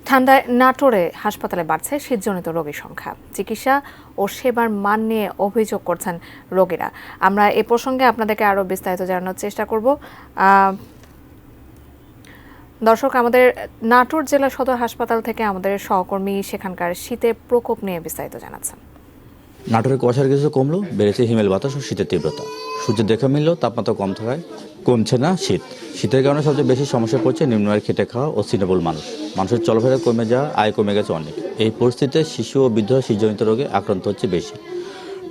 ঠান্ডায় নাটোরে হাসপাতালে বাড়ছে শীতজনিত রোগীর সংখ্যা। চিকিৎসা ও সেবার মান নিয়ে অভিযোগ করছেন রোগীরা। আমরা এ প্রসঙ্গে আপনাদেরকে আরও বিস্তারিত জানানোর চেষ্টা করব। দর্শক, আমাদের নাটোর জেলা সদর হাসপাতাল থেকে আমাদের সহকর্মী সেখানকার শীতের প্রকোপ নিয়ে বিস্তারিত জানাচ্ছেন। নাটোরের কুয়াশার কিছু কমলো, বেড়েছে হিমেল বাতাস ও শীতের তীব্রতা। সূর্যের দেখা মিললেও তাপমাত্রা কম থাকায় কমছে না শীত। শীতের কারণে সবচেয়ে বেশি সমস্যা পড়ছে নিম্ন আয়ের খেটে খাওয়া ও তৃণমূল মানুষ। মানুষের চলাফেরা কমে যাওয়া, আয় কমে গেছে অনেক। এই পরিস্থিতিতে শিশু ও বৃদ্ধরা শীতজনিত রোগে আক্রান্ত হচ্ছে বেশি।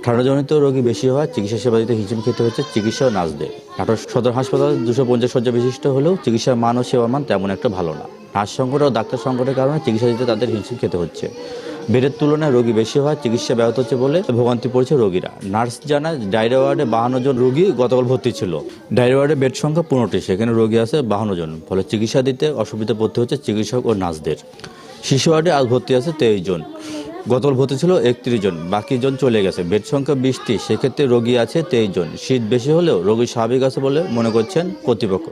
ঠান্ডাজনিত রোগী বেশি হওয়ায় চিকিৎসা সেবা দিতে হিমশিম খেতে হচ্ছে চিকিৎসা ও নার্সদের। নাটোর সদর হাসপাতাল 250 শয্যা বিশিষ্ট হলেও চিকিৎসার মান ও সেবার মান তেমন একটা ভালো না। নার্স সংকট ও ডাক্তার সংকটের কারণে চিকিৎসা দিতে তাদের হিমশিম খেতে হচ্ছে। বেডের তুলনায় রোগী বেশি হওয়ায় চিকিৎসা ব্যাহত হচ্ছে বলে ভোগান্তি পড়ছে রোগীরা। নার্স জানায়, ডায়রিয়া ওয়ার্ডে 52 জন রোগী গতকাল ভর্তি ছিল। ডায়রিয়া ওয়ার্ডে বেড সংখ্যা 15টি, সেখানে রোগী আছে 52 জন। ফলে চিকিৎসা দিতে অসুবিধা পড়তে হচ্ছে চিকিৎসক ও নার্সদের। শিশু ওয়ার্ডে আজ ভর্তি আছে 23 জন। গতকাল ভর্তি ছিল 31 জন, বাকি জন চলে গেছে। বেড সংখ্যা 20টি, সেক্ষেত্রে রোগী আছে 23 জন। শীত বেশি হলেও রোগী স্বাভাবিক আছে বলে মনে করছেন কর্তৃপক্ষ।